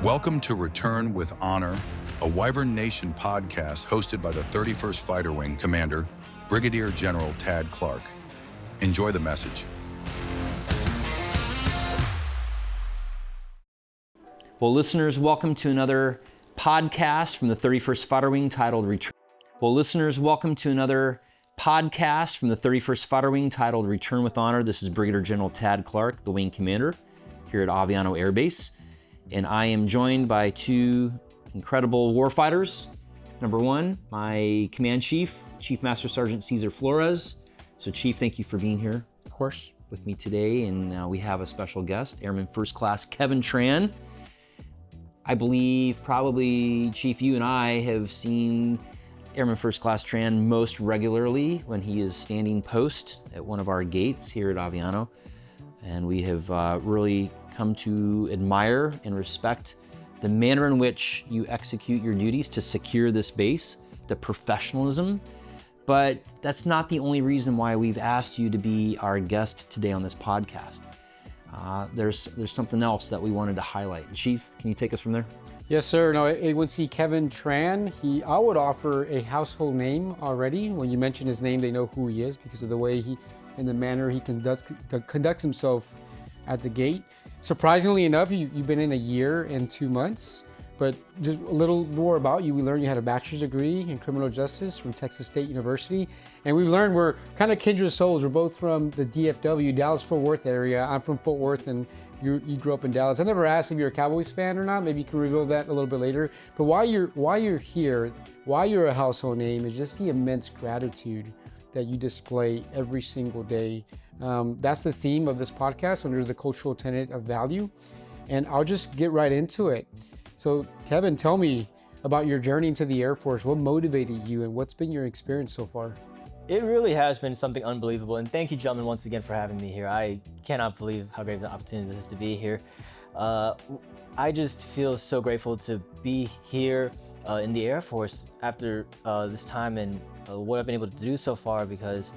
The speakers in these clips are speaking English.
Welcome to Return with Honor, a Wyvern Nation podcast hosted by the 31st Fighter Wing Commander, Brigadier General Tad Clark. Enjoy the message. Well, listeners, welcome to another podcast from the 31st Fighter Wing titled Return. Return with Honor. This is Brigadier General Tad Clark, the Wing Commander here at Aviano Air Base. And I am joined by two incredible warfighters. Number one, my command chief, Chief Master Sergeant Cesar Flores. So Chief, thank you for being here. Of course. With me today. And we have a special guest, Airman First Class Kevin Tran. I believe probably, Chief, you and I have seen Airman First Class Tran most regularly when he is standing post at one of our gates here at Aviano. And we have really come to admire and respect the manner in which you execute your duties to secure this base, the professionalism. But that's not the only reason why we've asked you to be our guest today on this podcast. There's something else that we wanted to highlight. Chief, can you take us from there? Yes, sir. No, when see Kevin Tran, I would offer a household name already. When you mention his name, they know who he is because of the way and the manner he conducts himself at the gate. Surprisingly enough, you've been in a year and 2 months, but just a little more about you. We learned you had a bachelor's degree in criminal justice from Texas State University. And we've learned we're kind of kindred souls. We're both from the DFW, Dallas-Fort Worth area. I'm from Fort Worth and you grew up in Dallas. I never asked if you're a Cowboys fan or not. Maybe you can reveal that a little bit later. But why you're here, why you're a household name is just the immense gratitude that you display every single day. That's the theme of this podcast under the cultural tenet of value. And I'll just get right into it. So Kevin, tell me about your journey into the Air Force. What motivated you and what's been your experience so far? It really has been something unbelievable. And thank you, gentlemen, once again for having me here. I cannot believe how great of an opportunity this is to be here. I just feel so grateful to be here in the Air Force after this time and what I've been able to do so far, because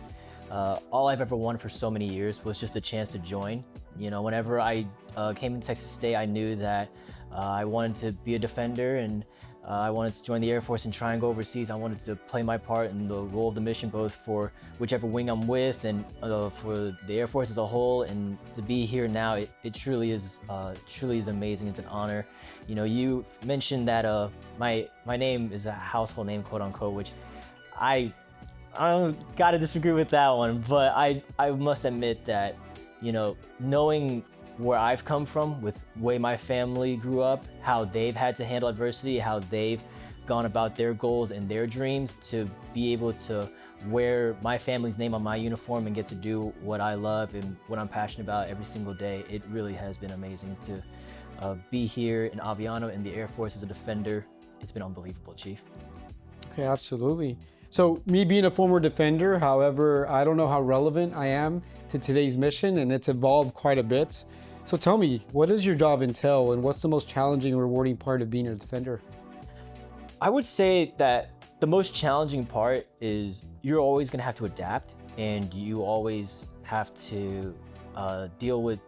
all I've ever wanted for so many years was just a chance to join. You know, whenever I came to Texas State, I knew that I wanted to be a defender and I wanted to join the Air Force and try and go overseas. I wanted to play my part in the role of the mission, both for whichever wing I'm with and for the Air Force as a whole. And to be here now, it truly is amazing. It's an honor. You know, you mentioned that my name is a household name, quote unquote, which I gotta disagree with that one. But I must admit that, you know, knowing where I've come from, with the way my family grew up, how they've had to handle adversity, how they've gone about their goals and their dreams, to be able to wear my family's name on my uniform and get to do what I love and what I'm passionate about every single day. It really has been amazing to be here in Aviano in the Air Force as a defender. It's been unbelievable, Chief. Okay, absolutely. So me being a former defender, however, I don't know how relevant I am to today's mission, and it's evolved quite a bit. So tell me, what does your job entail and what's the most challenging and rewarding part of being a defender? I would say that the most challenging part is you're always gonna have to adapt, and you always have to deal with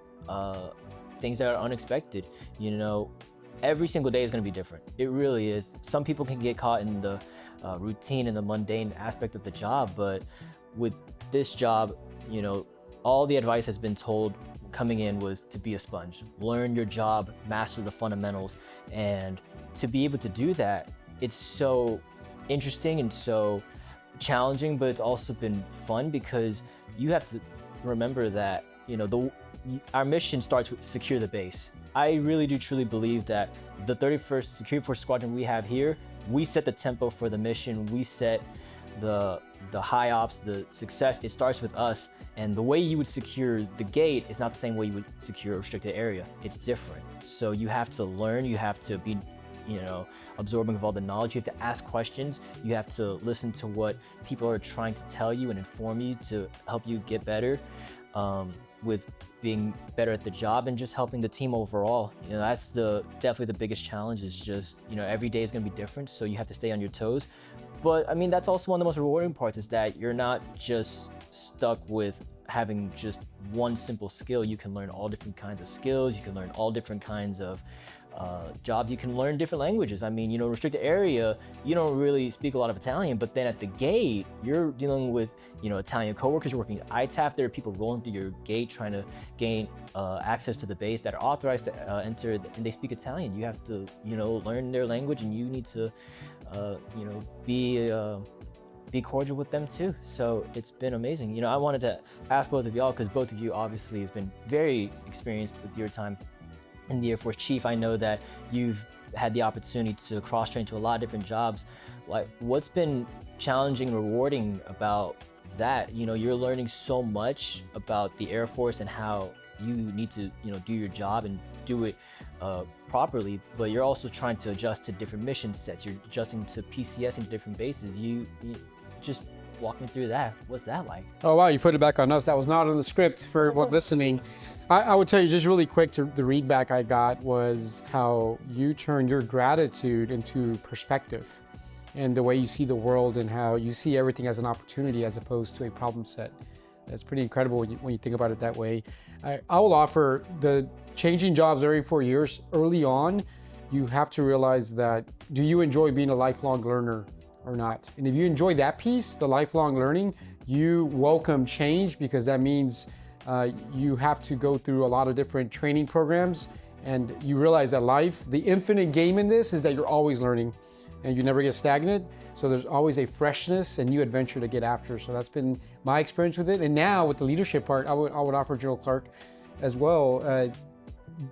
things that are unexpected. You know, every single day is gonna be different. It really is. Some people can get caught in the routine and the mundane aspect of the job, but with this job, you know, all the advice has been told coming in was to be a sponge, learn your job, master the fundamentals. And to be able to do that, it's so interesting and so challenging, but it's also been fun because you have to remember that, you know, our mission starts with secure the base. I really do truly believe that the 31st Security Force Squadron we have here, we set the tempo for the mission, we set the high ops, the success. It starts with us, and the way you would secure the gate is not the same way you would secure a restricted area. It's different. So you have to learn, you have to be, you know, absorbing of all the knowledge. You have to ask questions. You have to listen to what people are trying to tell you and inform you to help you get better with being better at the job and just helping the team overall. You know, that's definitely the biggest challenge, is just, you know, every day is gonna be different, so you have to stay on your toes. But I mean, that's also one of the most rewarding parts, is that you're not just stuck with having just one simple skill. You can learn all different kinds of skills. You can learn all different kinds of jobs. You can learn different languages. I mean, you know, restricted area, you don't really speak a lot of Italian, but then at the gate, you're dealing with, you know, Italian coworkers. You're working at ITAF. There are people rolling through your gate trying to gain access to the base that are authorized to enter, and they speak Italian. You have to, you know, learn their language, and you need to, you know, be cordial with them too. So it's been amazing. You know, I wanted to ask both of y'all, because both of you obviously have been very experienced with your time in the Air Force. Chief, I know that you've had the opportunity to cross-train to a lot of different jobs. Like, what's been challenging and rewarding about that? You know, you're learning so much about the Air Force and how you need to, you know, do your job and do it properly, but you're also trying to adjust to different mission sets. You're adjusting to PCS and different bases. You just walk me through that. What's that like? Oh, wow, you put it back on us. That was not on the script for listening. I would tell you just really quick, the read back I got was how you turn your gratitude into perspective, and the way you see the world and how you see everything as an opportunity as opposed to a problem set. That's pretty incredible when you think about it that way. I will offer the changing jobs every 4 years. Early on, you have to realize that, do you enjoy being a lifelong learner or not? And if you enjoy that piece, the lifelong learning, you welcome change, because that means you have to go through a lot of different training programs, and you realize that life, the infinite game in this is that you're always learning and you never get stagnant. So there's always a freshness and new adventure to get after. So that's been my experience with it. And now with the leadership part, I would offer General Clark as well.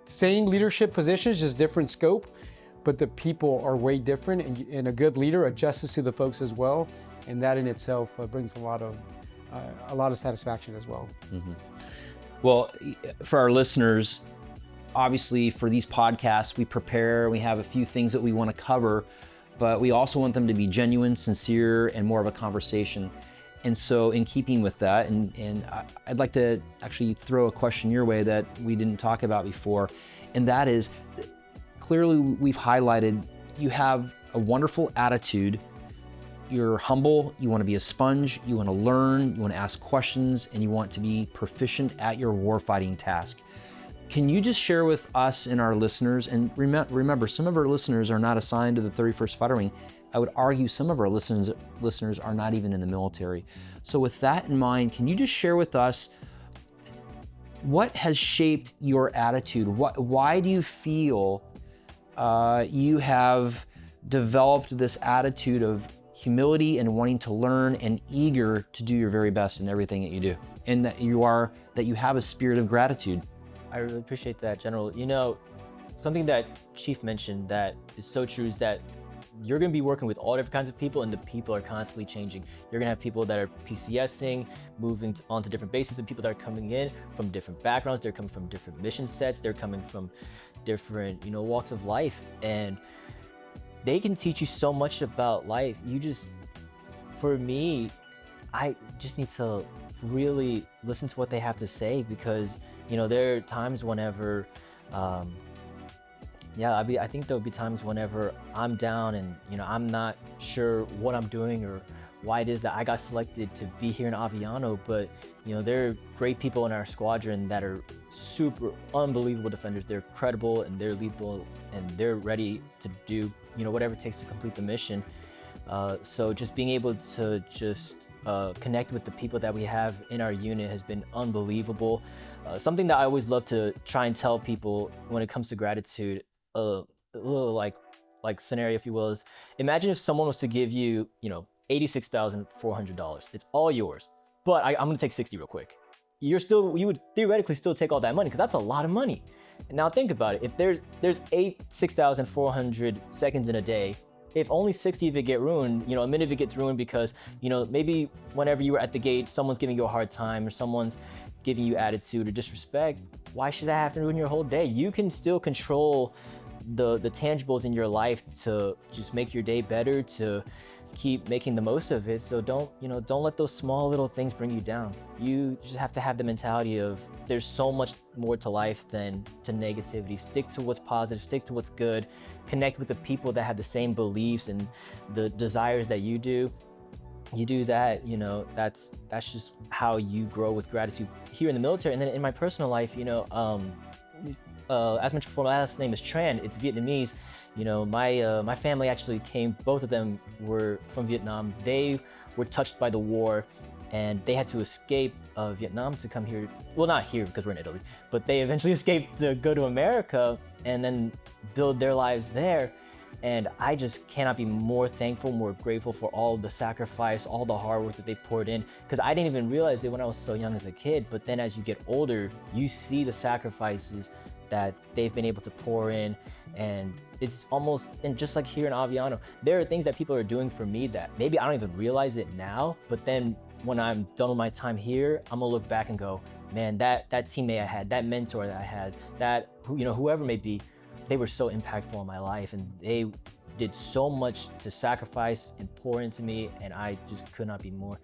Same leadership positions, just different scope, but the people are way different, and a good leader adjusts to the folks as well. And that in itself brings a lot of satisfaction as well. Mm-hmm. Well, for our listeners, obviously for these podcasts, we prepare, we have a few things that we want to cover, but we also want them to be genuine, sincere, and more of a conversation. And so in keeping with that, and I'd like to actually throw a question your way that we didn't talk about before, and that is, clearly we've highlighted you have a wonderful attitude. You're humble, you want to be a sponge, you want to learn, you want to ask questions, and you want to be proficient at your warfighting task. Can you just share with us and our listeners, and remember, some of our listeners are not assigned to the 31st Fighter Wing. I would argue some of our listeners are not even in the military. So with that in mind, can you just share with us what has shaped your attitude? Why do you feel you have developed this attitude of humility and wanting to learn and eager to do your very best in everything that you do, and that you have a spirit of gratitude? I really appreciate that, General. You know, something that Chief mentioned that is so true is that you're going to be working with all different kinds of people, and the people are constantly changing. You're going to have people that are PCSing, moving on to different bases, and people that are coming in from different backgrounds. They're coming from different mission sets. They're coming from different, you know, walks of life, and they can teach you so much about life. For me, I just need to really listen to what they have to say, because, you know, there are times whenever, I think there'll be times whenever I'm down and, you know, I'm not sure what I'm doing or why it is that I got selected to be here in Aviano, but, you know, there are great people in our squadron that are super unbelievable defenders. They're credible and they're lethal and they're ready to do, you know, whatever it takes to complete the mission. So just being able to just connect with the people that we have in our unit has been unbelievable. Something that I always love to try and tell people when it comes to gratitude, a little like scenario, if you will, is imagine if someone was to give you, you know, $86,400. It's all yours, but I'm gonna take 60 real quick. You would theoretically still take all that money, because that's a lot of money. And now think about it. If there's 6,400 seconds in a day, if only 60 of it get ruined, you know, a minute of it gets ruined because, you know, maybe whenever you were at the gate, someone's giving you a hard time or someone's giving you attitude or disrespect, why should that have to ruin your whole day? You can still control the tangibles in your life to just make your day better, to keep making the most of it. So don't let those small little things bring you down. You just have to have the mentality of there's so much more to life than to negativity. Stick to what's positive, stick to what's good, connect with the people that have the same beliefs and the desires that you do. you do that, that's just how you grow with gratitude here in the military. And then in my personal life, as mentioned before, my last name is Tran. It's Vietnamese. My family actually came. Both of them were from Vietnam. They were touched by the war, and they had to escape Vietnam to come here. Well, not here because we're in Italy, but they eventually escaped to go to America and then build their lives there. And I just cannot be more thankful, more grateful for all the sacrifice, all the hard work that they poured in. Because I didn't even realize it when I was so young as a kid. But then as you get older, you see the sacrifices that they've been able to pour in. And it's almost, and just like here in Aviano, there are things that people are doing for me that maybe I don't even realize it now. But then when I'm done with my time here, I'm gonna look back and go, man, that teammate I had, that mentor that I had, that whoever may be, they were so impactful in my life, and they did so much to sacrifice and pour into me, and I just could not be more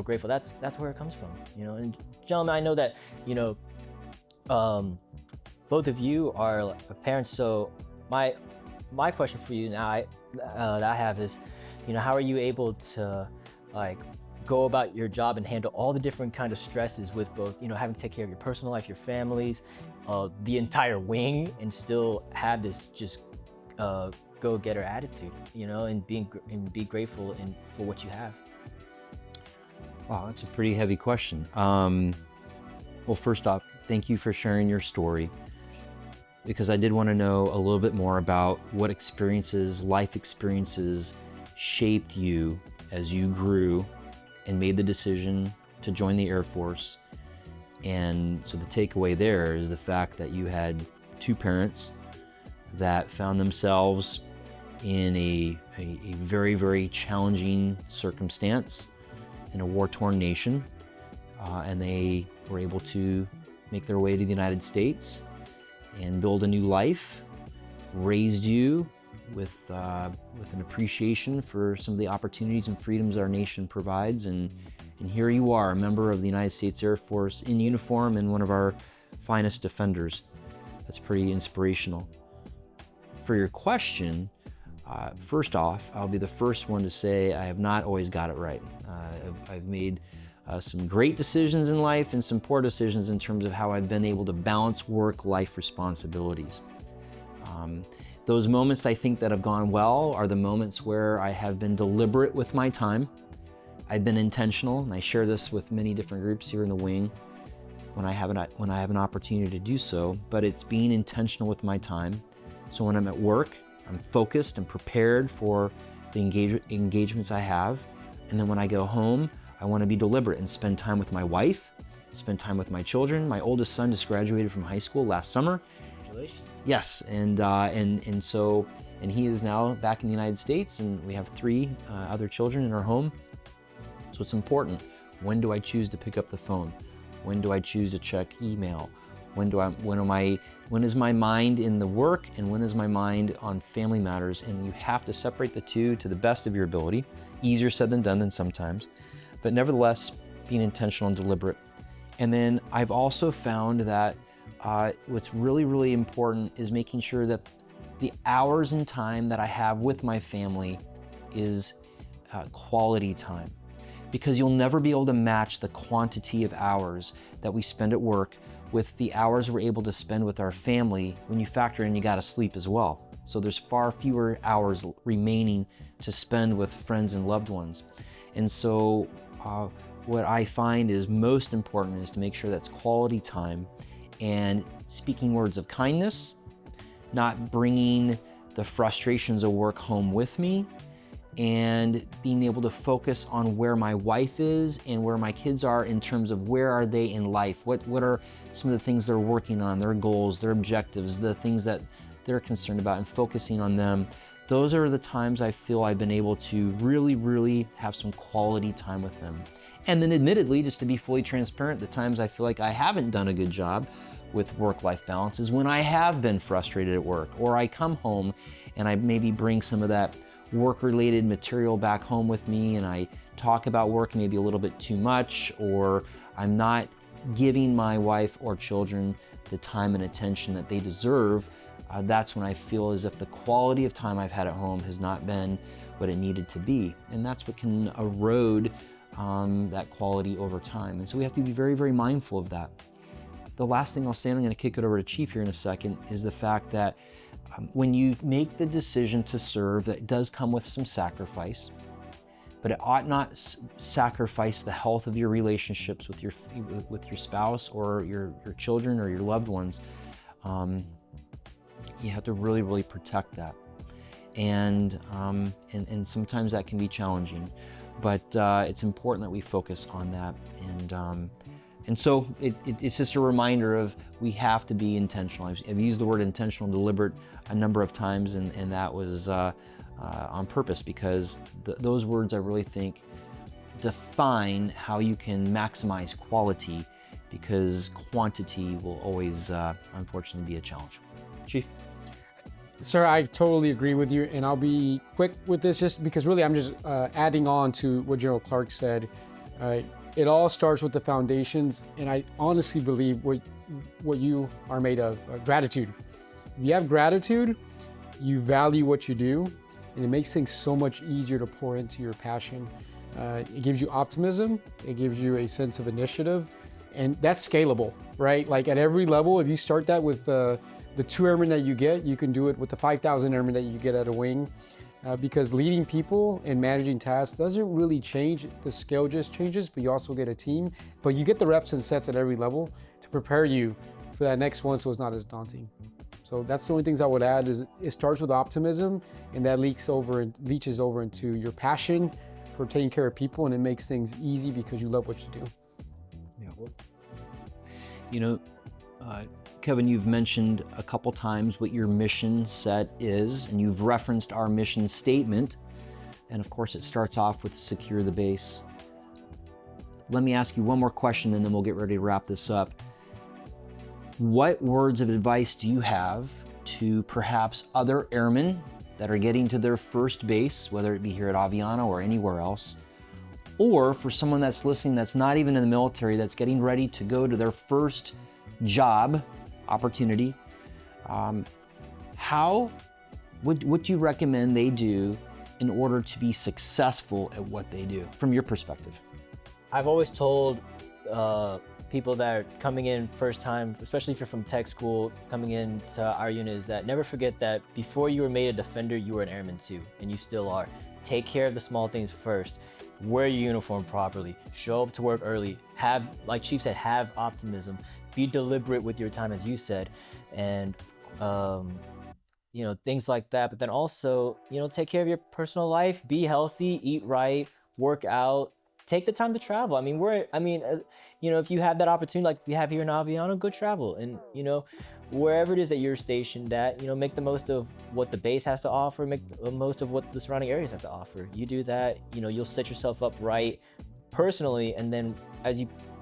grateful. That's where it comes from, And gentlemen, I know that both of you are parents, so my question for you now that I have is, how are you able to go about your job and handle all the different kind of stresses with both, having to take care of your personal life, your families, the entire wing, and still have this just go-getter attitude, and be grateful for what you have? Wow, that's a pretty heavy question. Well, first off, thank you for sharing your story, because I did want to know a little bit more about what life experiences shaped you as you grew and made the decision to join the Air Force. And so the takeaway there is the fact that you had two parents that found themselves in a very, very challenging circumstance in a war-torn nation, and they were able to make their way to the United States and build a new life, raised you with an appreciation for some of the opportunities and freedoms our nation provides, and here you are, a member of the United States Air Force in uniform and one of our finest defenders. That's pretty inspirational. For your question, first off, I'll be the first one to say I have not always got it right. I've made some great decisions in life and some poor decisions in terms of how I've been able to balance work-life responsibilities. Those moments I think that have gone well are the moments where I have been deliberate with my time. I've been intentional, and I share this with many different groups here in the wing when I have an opportunity to do so, but it's being intentional with my time. So when I'm at work, I'm focused and prepared for the engagements I have. And then when I go home, I want to be deliberate and spend time with my wife, spend time with my children. My oldest son just graduated from high school last summer. Congratulations. Yes, and he is now back in the United States, and we have 3 other children in our home. So it's important. When do I choose to pick up the phone? When do I choose to check email? When is my mind in the work, and when is my mind on family matters? And you have to separate the two to the best of your ability. Easier said than done sometimes, but nevertheless, being intentional and deliberate. And then I've also found that what's really, really important is making sure that the hours and time that I have with my family is quality time, because you'll never be able to match the quantity of hours that we spend at work with the hours we're able to spend with our family when you factor in you gotta sleep as well. So there's far fewer hours remaining to spend with friends and loved ones. And so what I find is most important is to make sure that's quality time and speaking words of kindness, not bringing the frustrations of work home with me, and being able to focus on where my wife is and where my kids are in terms of where are they in life, what are some of the things they're working on, their goals, their objectives, the things that they're concerned about, and focusing on them. Those are the times I feel I've been able to really, really have some quality time with them. And then admittedly, just to be fully transparent, the times I feel like I haven't done a good job with work-life balance is when I have been frustrated at work, or I come home and I maybe bring some of that work-related material back home with me, and I talk about work maybe a little bit too much, or I'm not giving my wife or children the time and attention that they deserve, that's when I feel as if the quality of time I've had at home has not been what it needed to be. And that's what can erode that quality over time. And so we have to be very, very mindful of that. The last thing I'll say, and I'm going to kick it over to Chief here in a second, is the fact that when you make the decision to serve, that does come with some sacrifice, but it ought not sacrifice the health of your relationships with your spouse or your children or your loved ones. You have to really, really protect that. And sometimes that can be challenging, but it's important that we focus on that. And so it's just a reminder of we have to be intentional. I've used the word intentional and deliberate a number of times, and that was on purpose, because those words I really think define how you can maximize quality, because quantity will always, unfortunately, be a challenge. Chief? Sir, I totally agree with you, and I'll be quick with this just because really I'm just adding on to what General Clark said. It all starts with the foundations, and I honestly believe what you are made of, gratitude. If you have gratitude, you value what you do, and it makes things so much easier to pour into your passion. It gives you optimism, it gives you a sense of initiative, and that's scalable, right? Like at every level, if you start that with the 2 airmen that you get, you can do it with the 5,000 airmen that you get at a wing. Because leading people and managing tasks doesn't really change. The scale just changes, but you also get a team. But you get the reps and sets at every level to prepare you for that next one, so it's not as daunting. So that's the only things I would add. Is it starts with optimism, and that leaches over into your passion for taking care of people, and it makes things easy because you love what you do. Yeah. You know, Kevin, you've mentioned a couple times what your mission set is, and you've referenced our mission statement. And of course, it starts off with secure the base. Let me ask you one more question, and then we'll get ready to wrap this up. What words of advice do you have to perhaps other airmen that are getting to their first base, whether it be here at Aviano or anywhere else, or for someone that's listening that's not even in the military, that's getting ready to go to their first job opportunity? How would you recommend they do in order to be successful at what they do, from your perspective? I've always told people that are coming in first time, especially if you're from tech school, coming into our unit, is that never forget that before you were made a defender, you were an airman too, and you still are. Take care of the small things first. Wear your uniform properly. Show up to work early. Have, like Chief said, have optimism. Be deliberate with your time, as you said, and things like that. But then also, take care of your personal life. Be healthy, eat right, work out, take the time to travel. If you have that opportunity, like we have here in Aviano, go travel, and wherever it is that you're stationed at, make the most of what the base has to offer. Make the most of what the surrounding areas have to offer. You do that, you'll set yourself up right personally, and then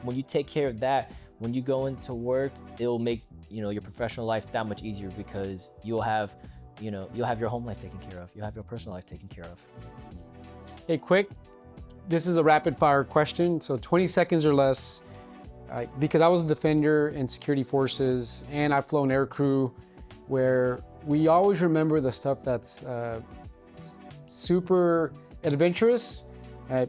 when you take care of that, when you go into work, it'll make your professional life that much easier, because you'll have your home life taken care of, you'll have your personal life taken care of. Hey, quick, this is a rapid fire question, so 20 seconds or less. Because I was a defender in security forces, and I've flown air crew, where we always remember the stuff that's super adventurous,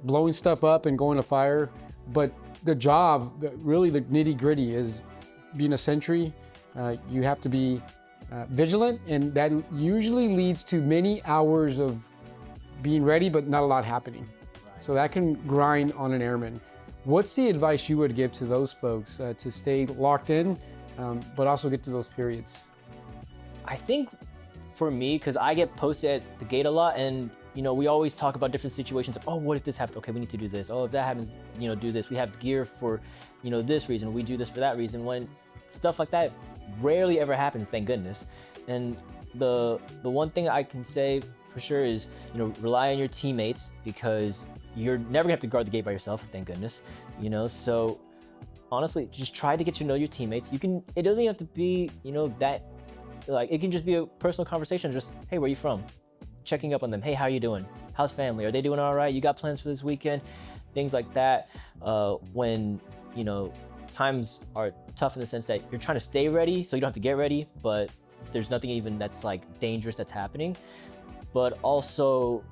blowing stuff up and going to fire, but the job, really the nitty gritty, is being a sentry. You have to be vigilant, and that usually leads to many hours of being ready, but not a lot happening. Right. So that can grind on an airman. What's the advice you would give to those folks to stay locked in, but also get to those periods? I think for me, because I get posted at the gate a lot, and we always talk about different situations of, oh, what if this happens? Okay, we need to do this. Oh, if that happens, do this. We have gear for, this reason. We do this for that reason. When stuff like that rarely ever happens, thank goodness. And the one thing I can say for sure is, rely on your teammates, because you're never gonna have to guard the gate by yourself, thank goodness. So honestly, just try to get to know your teammates. It doesn't even have to be, that, like, it can just be a personal conversation. Just, hey, where are you from? Checking up on them. Hey, how you doing? How's family? Are they doing all right? You got plans for this weekend? Things like that. When, times are tough in the sense that you're trying to stay ready so you don't have to get ready, but there's nothing even that's like dangerous that's happening. But also,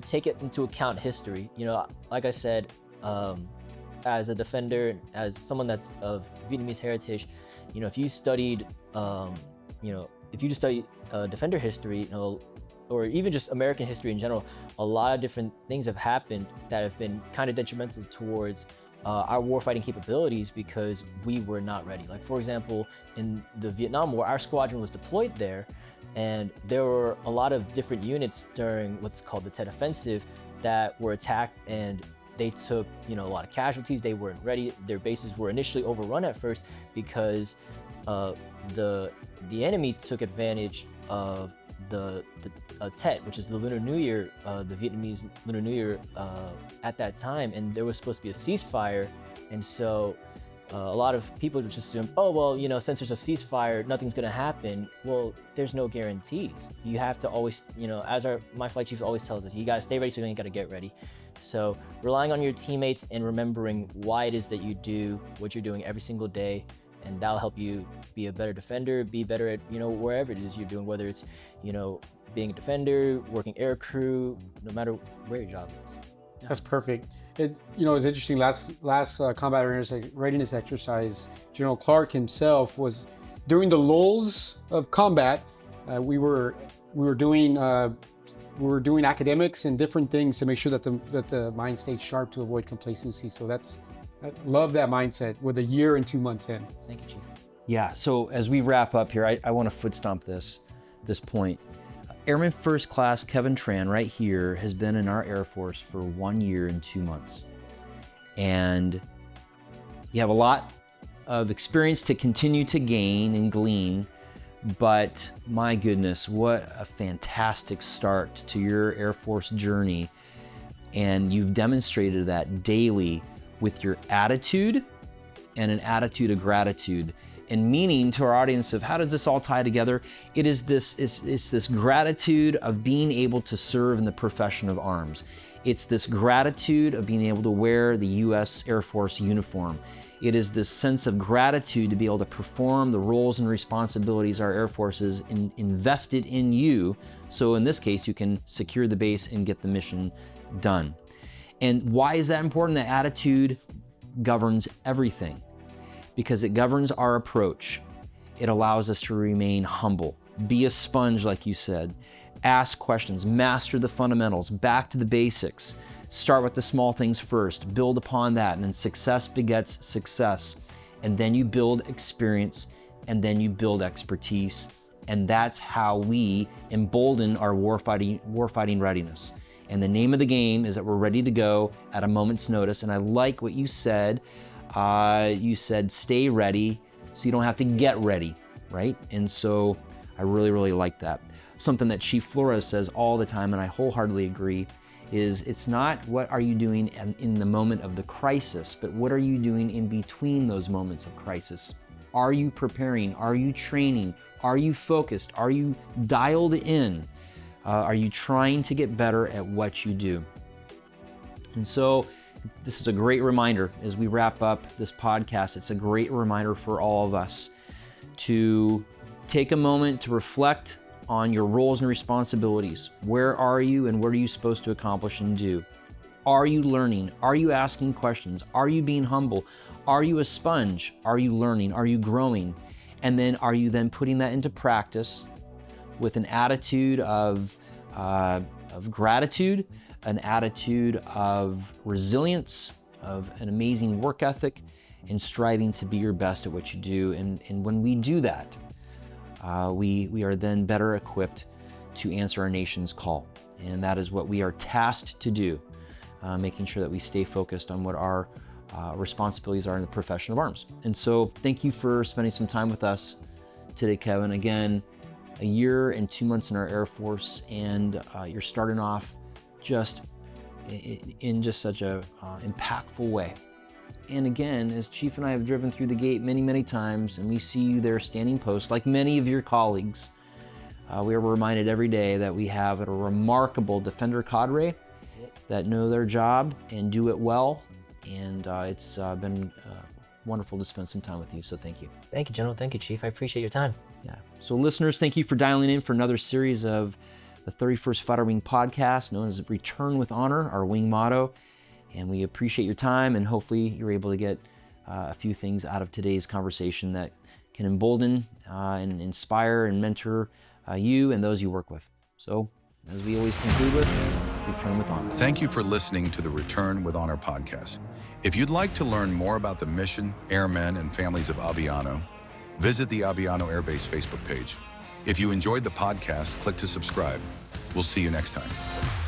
take it into account history. Like I said, as a defender, as someone that's of Vietnamese heritage, if you studied, if you just study defender history, or even just American history in general, a lot of different things have happened that have been kind of detrimental towards our warfighting capabilities because we were not ready. Like, for example, in the Vietnam War, our squadron was deployed there, and there were a lot of different units during what's called the Tet Offensive that were attacked, and they took a lot of casualties. They weren't ready. Their bases were initially overrun at first because the enemy took advantage of the Tet, which is the Lunar New Year, the Vietnamese Lunar New Year at that time, and there was supposed to be a ceasefire, and so a lot of people just assume, oh well, since there's a ceasefire, nothing's gonna happen. Well, there's no guarantees. You have to always, as my flight chief always tells us, you gotta stay ready, so you gotta get ready. So relying on your teammates and remembering why it is that you do what you're doing every single day, and that'll help you be a better defender, be better at, wherever it is you're doing, whether it's, being a defender, working air crew, no matter where your job is. Yeah. That's perfect. It was interesting. Last combat readiness exercise, General Clark himself was during the lulls of combat. We were doing academics and different things to make sure that the mind stayed sharp to avoid complacency. So I love that mindset with a year and 2 months in. Thank you, Chief. Yeah, so as we wrap up here, I want to foot stomp this point. Airman First Class Kevin Tran right here has been in our Air Force for 1 year and 2 months. And you have a lot of experience to continue to gain and glean, but my goodness, what a fantastic start to your Air Force journey. And you've demonstrated that daily with your attitude and an attitude of gratitude. And meaning to our audience of how does this all tie together? It's this gratitude of being able to serve in the profession of arms. It's this gratitude of being able to wear the U.S. Air Force uniform. It is this sense of gratitude to be able to perform the roles and responsibilities our Air Force has invested in you. So in this case, you can secure the base and get the mission done. And why is that important? The attitude governs everything, because it governs our approach. It allows us to remain humble, be a sponge, like you said, ask questions, master the fundamentals, back to the basics, start with the small things first, build upon that, and then success begets success. And then you build experience, and then you build expertise. And that's how we embolden our warfighting readiness. And the name of the game is that we're ready to go at a moment's notice. And I like what you said. You said stay ready so you don't have to get ready, right? And so I really, really like that. Something that Chief Flores says all the time, and I wholeheartedly agree, is it's not what are you doing in the moment of the crisis, but what are you doing in between those moments of crisis? Are you preparing? Are you training? Are you focused? Are you dialed in? Are you trying to get better at what you do? And so this is a great reminder as we wrap up this podcast. It's a great reminder for all of us to take a moment to reflect on your roles and responsibilities. Where are you and what are you supposed to accomplish and do? Are you learning? Are you asking questions? Are you being humble? Are you a sponge? Are you learning? Are you growing? And then are you then putting that into practice with an attitude of gratitude, an attitude of resilience, of an amazing work ethic, and striving to be your best at what you do. And when we do that, we are then better equipped to answer our nation's call. And that is what we are tasked to do, making sure that we stay focused on what our responsibilities are in the profession of arms. And so thank you for spending some time with us today, Kevin. Again, a year and 2 months in our Air Force, and you're starting off just in just such a impactful way. And again, as Chief and I have driven through the gate many, many times, and we see you there standing post, like many of your colleagues, we are reminded every day that we have a remarkable defender cadre that know their job and do it well. And it's been wonderful to spend some time with you, so thank you. Thank you, General. Thank you, Chief. I appreciate your time. Yeah. So listeners, thank you for dialing in for another series of the 31st Fighter Wing podcast, known as Return with Honor, our wing motto. And we appreciate your time, and hopefully you're able to get a few things out of today's conversation that can embolden and inspire and mentor you and those you work with. So, as we always conclude with, Return with Honor. Thank you for listening to the Return with Honor podcast. If you'd like to learn more about the mission, airmen, and families of Aviano, visit the Aviano Air Base Facebook page. If you enjoyed the podcast, click to subscribe. We'll see you next time.